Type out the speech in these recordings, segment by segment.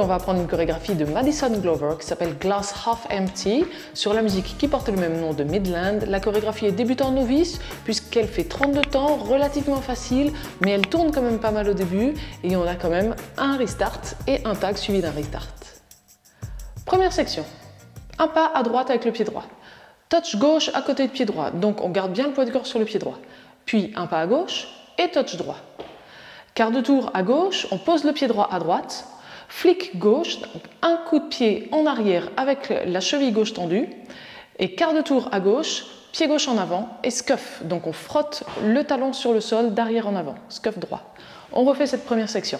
on va apprendre une chorégraphie de Madison Glover qui s'appelle Glass Half Empty sur la musique qui porte le même nom de Midland. La chorégraphie est débutant novice puisqu'elle fait 32 temps, relativement facile, mais elle tourne quand même pas mal au début et on a quand même un restart et un tag suivi d'un restart. Première section, un pas à droite avec le pied droit. Touch gauche à côté de pied droit, donc on garde bien le poids du corps sur le pied droit. Puis un pas à gauche et touch droit. Quart de tour à gauche, on pose le pied droit à droite. Flick gauche, donc un coup de pied en arrière avec la cheville gauche tendue. Et quart de tour à gauche, pied gauche en avant et scuff. Donc on frotte le talon sur le sol d'arrière en avant, scuff droit. On refait cette première section.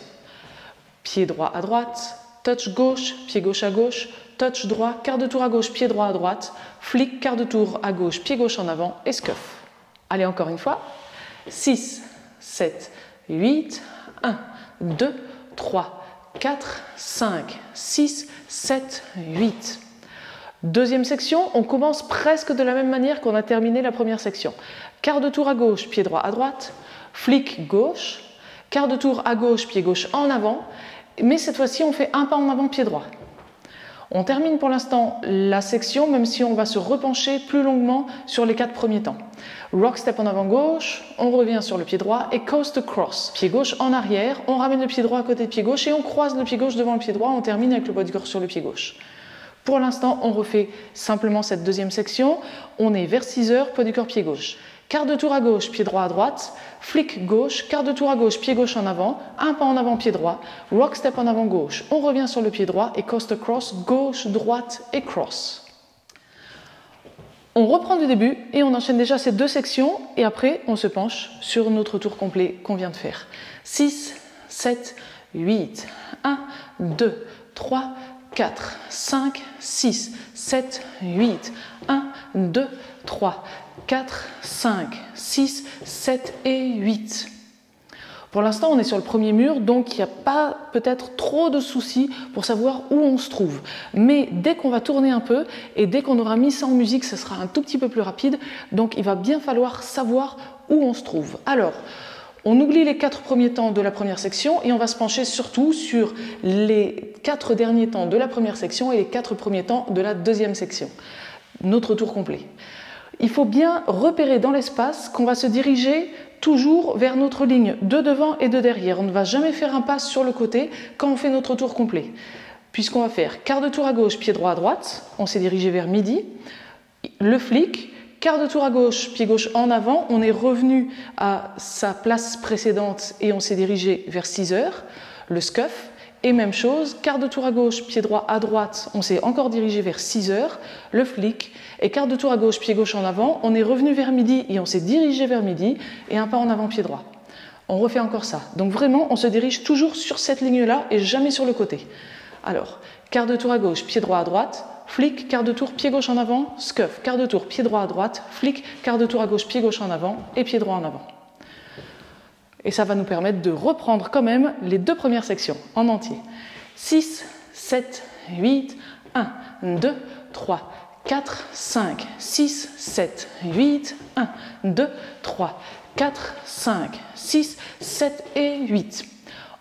Pied droit à droite, touch gauche, pied gauche à gauche, touch droit, quart de tour à gauche, pied droit à droite, flick, quart de tour à gauche, pied gauche en avant et scuff. Allez, encore une fois. 6, 7, 8, 1, 2, 3, 4, 5, 6, 7, 8. Deuxième section, on commence presque de la même manière qu'on a terminé la première section. Quart de tour à gauche, pied droit à droite, flick gauche, quart de tour à gauche, pied gauche en avant, mais cette fois-ci on fait un pas en avant, pied droit. On termine pour l'instant la section, même si on va se repencher plus longuement sur les 4 premiers temps. Rock step en avant gauche, on revient sur le pied droit et coast cross. Pied gauche en arrière, on ramène le pied droit à côté de pied gauche et on croise le pied gauche devant le pied droit, on termine avec le poids du corps sur le pied gauche. Pour l'instant, on refait simplement cette deuxième section. On est vers 6 heures, poids du corps pied gauche. Quart de tour à gauche, pied droit à droite, flick gauche, quart de tour à gauche, pied gauche en avant, un pas en avant, pied droit, rock step en avant gauche, on revient sur le pied droit et coast cross, gauche, droite et cross. On reprend du début et on enchaîne déjà ces deux sections et après on se penche sur notre tour complet qu'on vient de faire. 6, 7, 8, 1, 2, 3, 4, 5, 6, 7, 8, 1, 2, 3, 4, 5, 6, 7 et 8. Pour l'instant, on est sur le premier mur, donc il n'y a pas peut-être trop de soucis pour savoir où on se trouve. Mais dès qu'on va tourner un peu et dès qu'on aura mis ça en musique, ce sera un tout petit peu plus rapide. Donc il va bien falloir savoir où on se trouve. Alors, on oublie les 4 premiers temps de la première section et on va se pencher surtout sur les 4 derniers temps de la première section et les 4 premiers temps de la deuxième section. Notre tour complet. Il faut bien repérer dans l'espace qu'on va se diriger toujours vers notre ligne de devant et de derrière. On ne va jamais faire un pas sur le côté quand on fait notre tour complet. Puisqu'on va faire quart de tour à gauche, pied droit à droite, on s'est dirigé vers midi, le flick, quart de tour à gauche, pied gauche en avant, on est revenu à sa place précédente et on s'est dirigé vers 6 heures, le scuff, et même chose, quart de tour à gauche, pied droit à droite, on s'est encore dirigé vers 6 heures, le flick, et quart de tour à gauche, pied gauche en avant, on est revenu vers midi et on s'est dirigé vers midi, et un pas en avant, pied droit. On refait encore ça. Donc vraiment, on se dirige toujours sur cette ligne-là et jamais sur le côté. Alors, quart de tour à gauche, pied droit à droite, flick, quart de tour, pied gauche en avant, scuff, quart de tour, pied droit à droite, flick, quart de tour à gauche, pied gauche en avant, et pied droit en avant. Et ça va nous permettre de reprendre quand même les 2 premières sections en entier. 6, 7, 8, 1, 2, 3, 4, 5, 6, 7, 8, 1, 2, 3, 4, 5, 6, 7 et 8.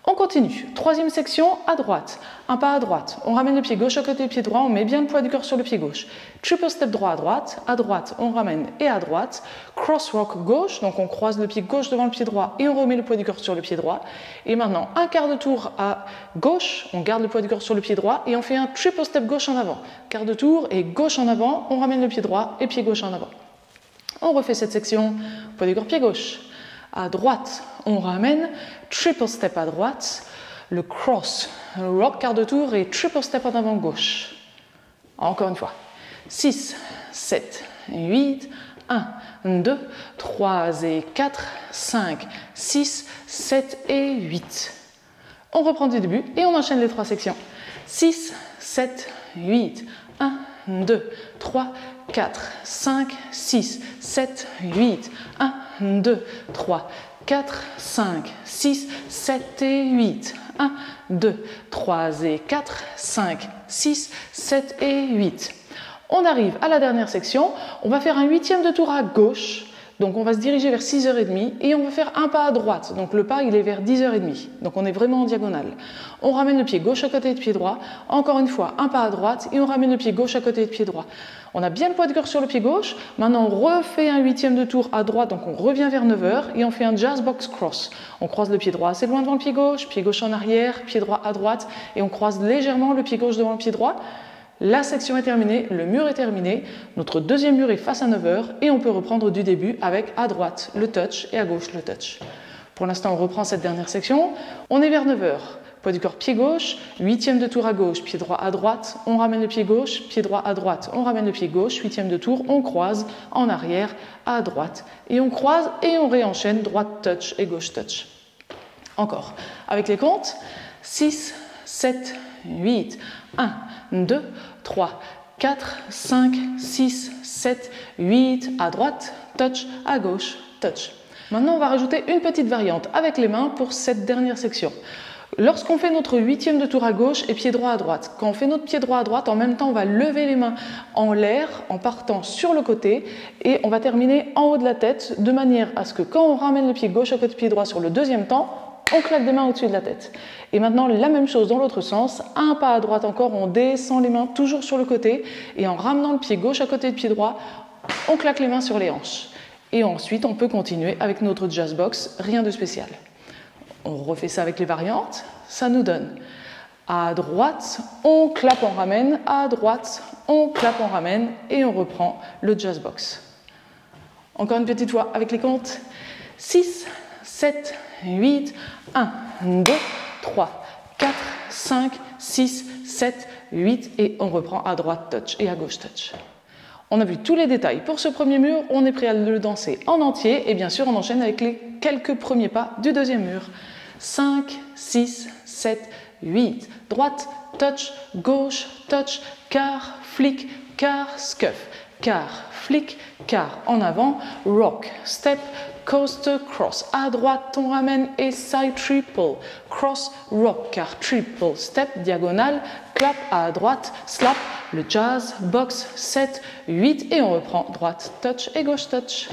On continue. 3e section, à droite. Un pas à droite. On ramène le pied gauche à côté du pied droit, on met bien le poids du corps sur le pied gauche. Triple step droit à droite, on ramène et à droite. Cross rock gauche, donc on croise le pied gauche devant le pied droit et on remet le poids du corps sur le pied droit. Et maintenant, un quart de tour à gauche, on garde le poids du corps sur le pied droit et on fait un triple step gauche en avant. Quart de tour et gauche en avant, on ramène le pied droit et pied gauche en avant. On refait cette section, poids du corps pied gauche. À droite, on ramène, triple step à droite, le cross, rock quart de tour et triple step en avant gauche. Encore une fois. 6, 7, 8, 1, 2, 3 et 4, 5, 6, 7 et 8. On reprend du début et on enchaîne les 3 sections. 6, 7, 8, 1, 2, 3, 4, 5, 6, 7, 8, 1, 2, 3, 4, 5, 6, 7 et 8. 1, 2, 3 et 4, 5, 6, 7 et 8. On arrive à la dernière section, on va faire un 8e de tour à gauche, Donc on va se diriger vers 6h30 et on va faire un pas à droite. Donc le pas il est vers 10h30. Donc on est vraiment en diagonale. On ramène le pied gauche à côté de pied droit. Encore une fois, un pas à droite et on ramène le pied gauche à côté de pied droit. On a bien le poids de cœur sur le pied gauche. Maintenant on refait un 8e de tour à droite. Donc on revient vers 9h et on fait un jazz box cross. On croise le pied droit assez loin devant le pied gauche en arrière, pied droit à droite et on croise légèrement le pied gauche devant le pied droit. La section est terminée, le mur est terminé, notre deuxième mur est face à 9h et on peut reprendre du début avec à droite le touch et à gauche le touch. Pour l'instant, on reprend cette dernière section. On est vers 9h. Poids du corps pied gauche, 8e de tour à gauche, pied droit à droite, on ramène le pied gauche, pied droit à droite, on ramène le pied gauche, 8e de tour, on croise en arrière à droite et on croise et on réenchaîne droite touch et gauche touch. Encore. Avec les comptes, 6, 7, 8, 1, 2, 3, 4, 5, 6, 7, 8, à droite, touch, à gauche, touch. Maintenant, on va rajouter une petite variante avec les mains pour cette dernière section. Lorsqu'on fait notre 8e de tour à gauche et pied droit à droite, quand on fait notre pied droit à droite, en même temps, on va lever les mains en l'air en partant sur le côté et on va terminer en haut de la tête de manière à ce que quand on ramène le pied gauche à côté de pied droit sur le deuxième temps, on claque des mains au-dessus de la tête. Et maintenant, la même chose dans l'autre sens. Un pas à droite encore, on descend les mains toujours sur le côté. Et en ramenant le pied gauche à côté de pied droit, on claque les mains sur les hanches. Et ensuite, on peut continuer avec notre jazz box, rien de spécial. On refait ça avec les variantes. Ça nous donne à droite, on clappe, on ramène. À droite, on clappe, on ramène. Et on reprend le jazz box. Encore une petite fois avec les comptes. 6, 7, 8, 1, 2, 3, 4, 5, 6, 7, 8 et on reprend à droite touch et à gauche touch. On a vu tous les détails pour ce premier mur, on est prêt à le danser en entier et bien sûr on enchaîne avec les quelques premiers pas du deuxième mur. 5, 6, 7, 8, droite, touch, gauche, touch, quart, flick, quart, scuff, quart, flick, quart, en avant, rock, step, coaster, cross, à droite on ramène et side triple, cross, rock, car triple, step, diagonale, clap à droite, slap, le jazz, box, 7, 8 et on reprend droite, touch et gauche touch.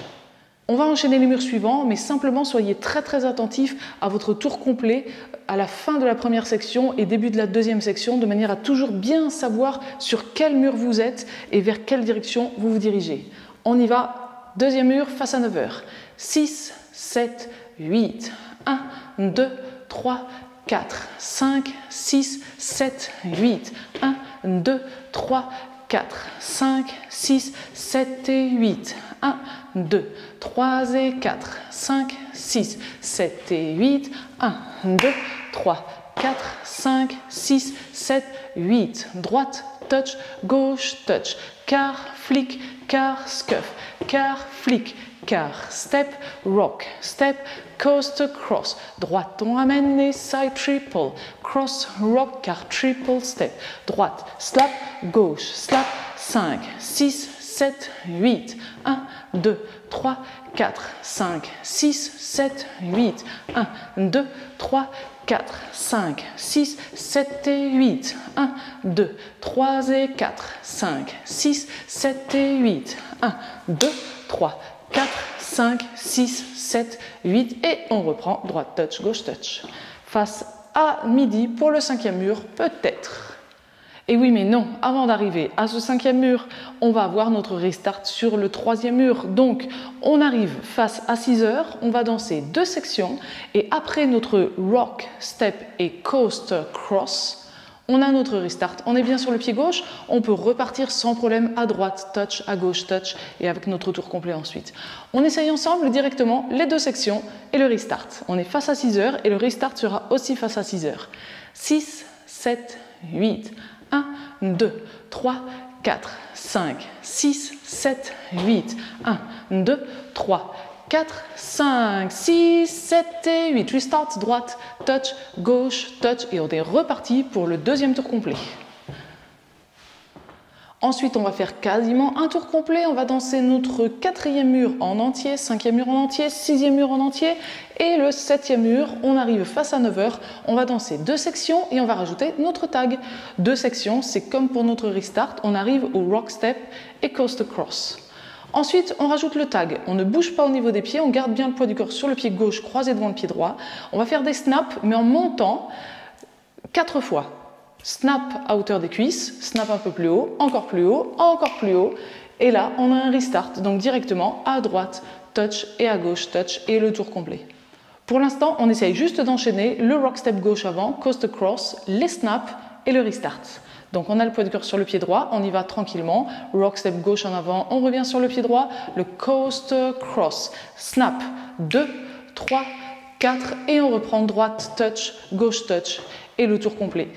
On va enchaîner les murs suivants, mais simplement soyez très attentifs à votre tour complet à la fin de la première section et début de la deuxième section, de manière à toujours bien savoir sur quel mur vous êtes et vers quelle direction vous vous dirigez. On y va, deuxième mur face à 9h. 6, 7, 8, 1, 2, 3, 4, 5, 6, 7, 8, 1, 2, 3, 4, 5, 6, 7 et 8, 1, 2, 3 et 4, 5, 6, 7 et 8, 1, 2, 3, 4, 5, 6, 7, 8, droite, touch, gauche, touch, quart, flick, quart, scuff, quart, flick, quart, step, rock, step, coaster, cross, droite, on ramène et side triple, cross, rock, quart, triple, step, droite, slap, gauche, slap, 5, 6, 7, 8, 1, 2, 3, 4, 5, 6, 7, 8, 1, 2, 3, 4, 5, 6, 7 et 8, 1, 2, 3 et 4, 5, 6, 7 et 8, 1, 2, 3, 4, 5, 6, 7, 8 et on reprend droite touch, gauche touch. Face à midi pour le cinquième mur, peut-être. Et oui mais non, avant d'arriver à ce cinquième mur, on va avoir notre restart sur le troisième mur. Donc on arrive face à 6h, on va danser deux sections et après notre rock, step et coaster cross, on a notre restart. On est bien sur le pied gauche, on peut repartir sans problème à droite, touch, à gauche, touch et avec notre tour complet ensuite. On essaye ensemble directement les deux sections et le restart. On est face à 6h et le restart sera aussi face à 6h. 6, 7, 8, 1, 2, 3, 4, 5, 6, 7, 8, 1, 2, 3, 4, 5, 6, 7 et 8. Restart, droite, touch, gauche, touch et on est reparti pour le deuxième tour complet. Ensuite, on va faire quasiment un tour complet. On va danser notre quatrième mur en entier, cinquième mur en entier, sixième mur en entier et le septième mur. On arrive face à 9h. On va danser deux sections et on va rajouter notre tag. Deux sections, c'est comme pour notre restart. On arrive au rock step et coaster cross. Ensuite, on rajoute le tag. On ne bouge pas au niveau des pieds, on garde bien le poids du corps sur le pied gauche croisé devant le pied droit. On va faire des snaps, mais en montant 4 fois. Snap à hauteur des cuisses, snap un peu plus haut, encore plus haut, encore plus haut. Et là, on a un restart, donc directement à droite, touch, et à gauche, touch, et le tour complet. Pour l'instant, on essaye juste d'enchaîner le rock step gauche avant, coast across, les snaps et le restart. Donc on a le poids du corps sur le pied droit, on y va tranquillement, rock step gauche en avant, on revient sur le pied droit, le coast cross, snap, 2, 3, 4 et on reprend droite, touch, gauche, touch et le tour complet.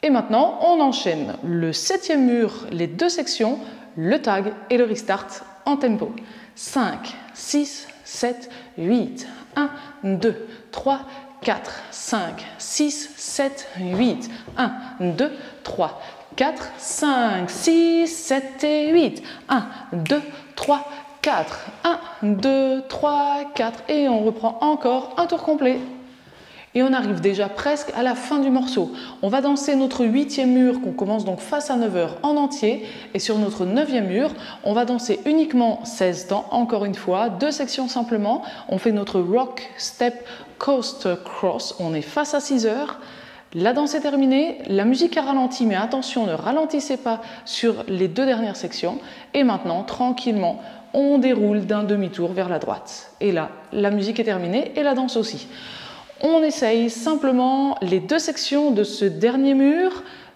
Et maintenant, on enchaîne le 7e mur, les 2 sections, le tag et le restart en tempo. 5, 6, 7, 8, 1, 2, 3, 4, 5, 6, 7, 8, 1, 2, 3, 4, 5, 6, 7 et 8, 1, 2, 3, 4, 1, 2, 3, 4 et on reprend encore un tour complet. Et on arrive déjà presque à la fin du morceau. On va danser notre 8e mur qu'on commence donc face à 9h en entier. Et sur notre 9e mur, on va danser uniquement 16 temps, encore une fois, 2 sections simplement. On fait notre rock, step, coast, cross. On est face à 6h. La danse est terminée, la musique a ralenti, mais attention, ne ralentissez pas sur les 2 dernières sections. Et maintenant, tranquillement, on déroule d'un demi-tour vers la droite. Et là, la musique est terminée et la danse aussi. On essaye simplement les 2 sections de ce dernier mur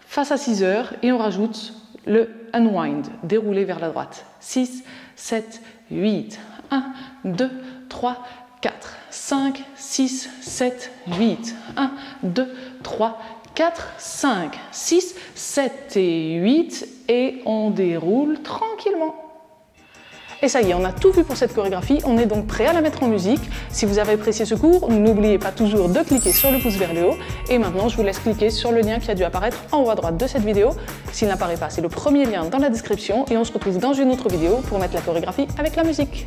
face à 6h et on rajoute le unwind, déroulé vers la droite. 6, 7, 8, 1, 2, 3, 4, 5, 6, 7, 8, 1, 2, 3, 4, 5, 6, 7 et 8 et on déroule tranquillement. Et ça y est, on a tout vu pour cette chorégraphie, on est donc prêt à la mettre en musique. Si vous avez apprécié ce cours, n'oubliez pas toujours de cliquer sur le pouce vers le haut. Et maintenant, je vous laisse cliquer sur le lien qui a dû apparaître en haut à droite de cette vidéo. S'il n'apparaît pas, c'est le premier lien dans la description et on se retrouve dans une autre vidéo pour mettre la chorégraphie avec la musique.